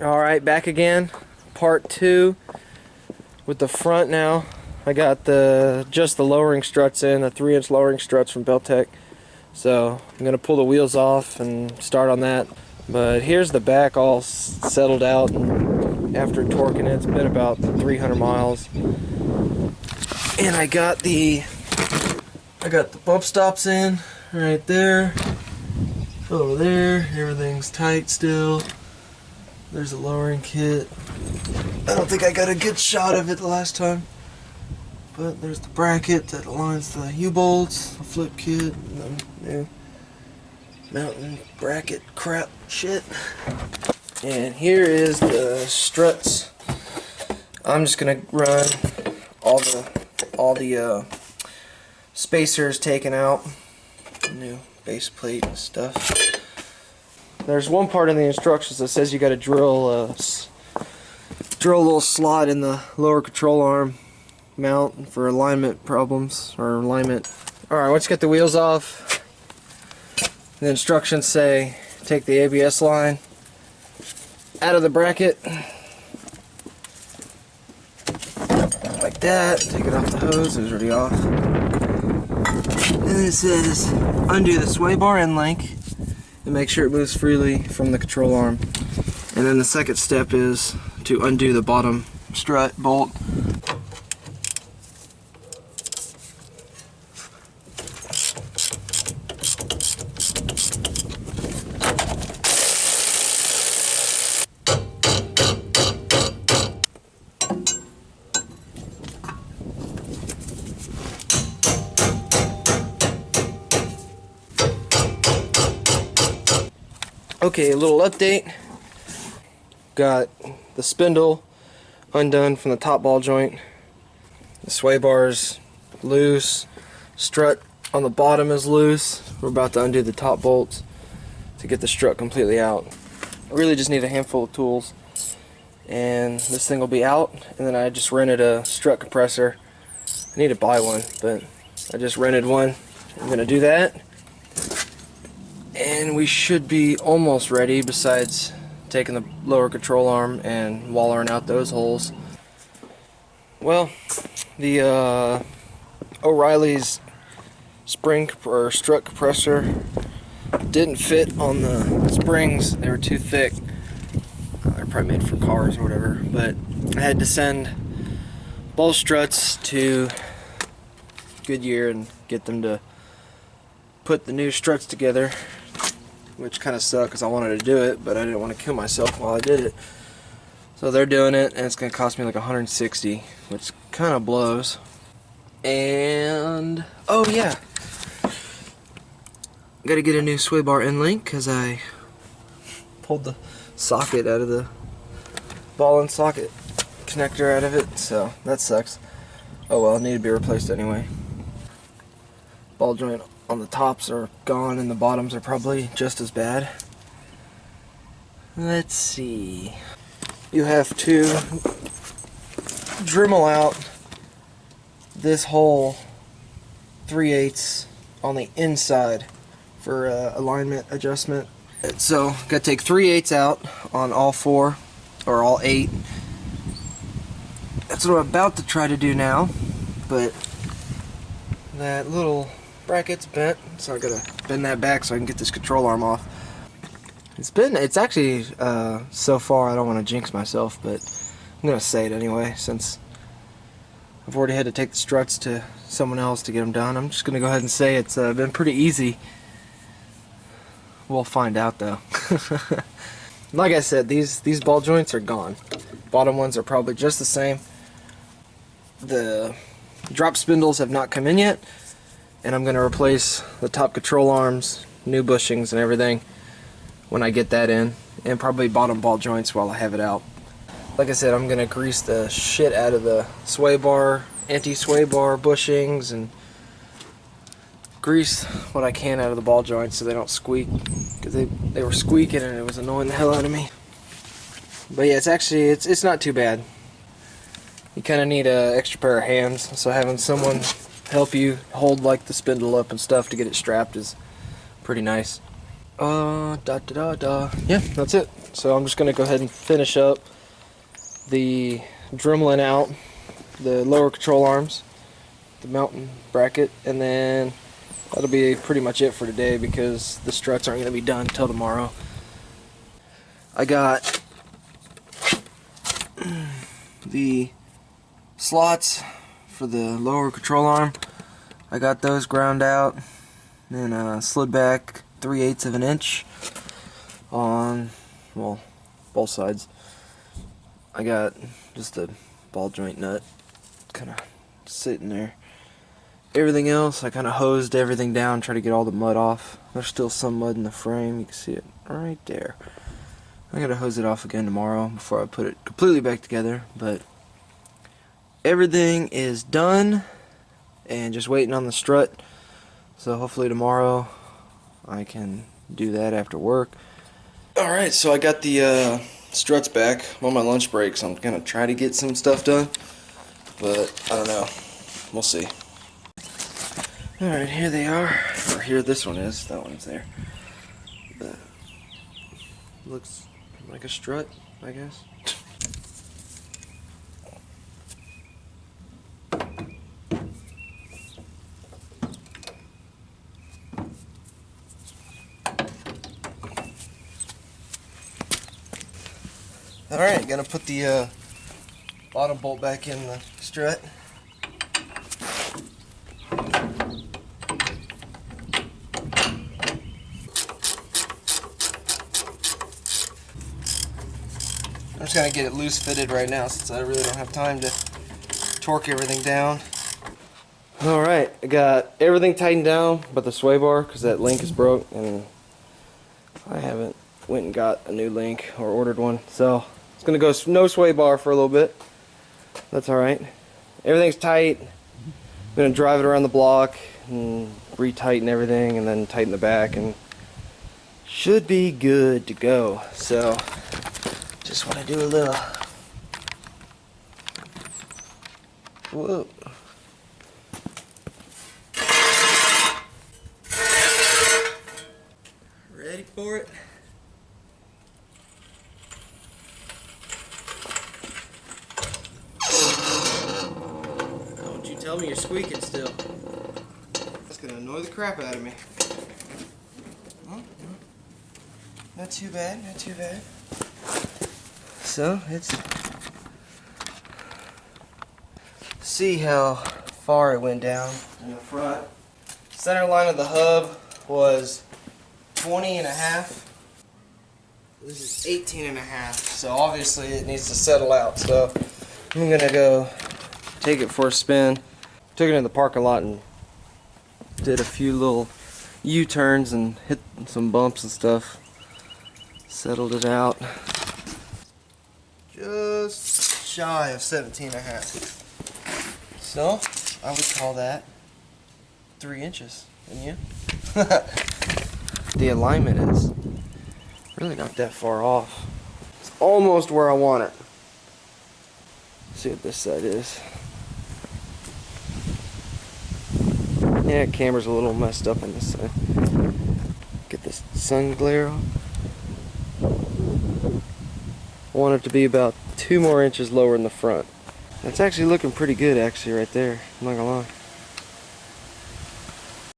Alright, back again. Part 2 with the front now. I got just the lowering struts in, the 3-inch lowering struts from BellTech. So I'm going to pull the wheels off and start on that. But here's the back all settled out, and after torquing it, it's been about 300 miles. And I got the bump stops in right there. Over there, everything's tight still. There's a lowering kit. I don't think I got a good shot of it the last time. But there's the bracket that aligns the U-bolts, the flip kit, and the new mountain bracket crap shit. And here is the struts. I'm just gonna run all the spacers taken out, new base plate and stuff. There's one part in the instructions that says you got to drill a little slot in the lower control arm mount for alignment problems or alignment. Alright, once you get the wheels off, the instructions say take the ABS line out of the bracket like that, take it off the hose, it was already off. And it says undo the sway bar end link and make sure it moves freely from the control arm. And then the second step is to undo the bottom strut bolt. Okay, a little update. Got the spindle undone from the top ball joint. The sway bar's loose. Strut on the bottom is loose. We're about to undo the top bolts to get the strut completely out. I really just need a handful of tools, and this thing will be out. And then I just rented a strut compressor. I need to buy one, but I just rented one. I'm gonna do that. And we should be almost ready, besides taking the lower control arm and wallering out those holes. Well, the O'Reilly's spring or strut compressor didn't fit on the springs. They were too thick. They're probably made for cars or whatever. But I had to send both struts to Goodyear and get them to put the new struts together, which kind of sucked because I wanted to do it, but I didn't want to kill myself while I did it. So they're doing it, and it's going to cost me like $160, which kind of blows. And oh yeah, got to get a new sway bar end link because I pulled the socket out of the ball and socket connector out of it, so that sucks. Oh well, it needed to be replaced anyway. Ball joint on the tops are gone, and the bottoms are probably just as bad. Let's see. You have to Dremel out this hole 3/8 on the inside for alignment adjustment. So, gotta take 3/8 out on all 4 or all 8. That's what I'm about to try to do now, but that little bracket's bent, so I gotta bend that back so I can get this control arm off. It's actually so far, I don't want to jinx myself, but I'm gonna say it anyway, since I've already had to take the struts to someone else to get them done. I'm just gonna go ahead and say it's been pretty easy. We'll find out though. Like I said, these ball joints are gone. Bottom ones are probably just the same. The drop spindles have not come in yet, and I'm going to replace the top control arms, new bushings and everything when I get that in, and probably bottom ball joints while I have it out. Like I said, I'm going to grease the shit out of the sway bar, anti-sway bar bushings, and grease what I can out of the ball joints so they don't squeak, because they were squeaking and it was annoying the hell out of me. But yeah, it's not too bad. You kind of need an extra pair of hands, so having someone help you hold like the spindle up and stuff to get it strapped is pretty nice. Yeah, that's it. So I'm just going to go ahead and finish up the dremeling out the lower control arms, the mounting bracket, and then that'll be pretty much it for today because the struts aren't going to be done till tomorrow. I got the slots for the lower control arm. I got those ground out and slid back 3/8 of an inch on, well, both sides. I got just a ball joint nut kind of sitting there. Everything else, I kind of hosed everything down, try to get all the mud off. There's still some mud in the frame, you can see it right there. I gotta hose it off again tomorrow before I put it completely back together, but everything is done and just waiting on the strut. So hopefully tomorrow I can do that after work. Alright, so I got the struts back. I'm on my lunch break, so I'm gonna try to get some stuff done, but I don't know. We'll see. Alright, here they are. Or here this one is. That one's there. But looks like a strut, I guess. Alright, gonna put the bottom bolt back in the strut. I'm just gonna get it loose fitted right now since I really don't have time to torque everything down. Alright, I got everything tightened down but the sway bar because that link is broke and I haven't went and got a new link or ordered one, so it's gonna go no sway bar for a little bit. That's alright. Everything's tight. I'm gonna drive it around the block and retighten everything and then tighten the back and should be good to go. So just want to do a little, whoa. Ready for it? Don't you tell me you're squeaking still. That's gonna annoy the crap out of me. Not too bad, not too bad. So it's, see how far it went down in the front. Center line of the hub was 20.5. This is 18.5. So obviously it needs to settle out. So I'm gonna go take it for a spin. Took it in the parking lot and did a few little U-turns and hit some bumps and stuff. Settled it out. Just shy of 17.5. So I would call that 3 inches, wouldn't you? The alignment is really not that far off. It's almost where I want it. Let's see what this side is. Yeah, camera's a little messed up on this side. Get this sun glare off. I want it to be about 2 more inches lower in the front. That's actually looking pretty good actually right there, I'm not gonna lie.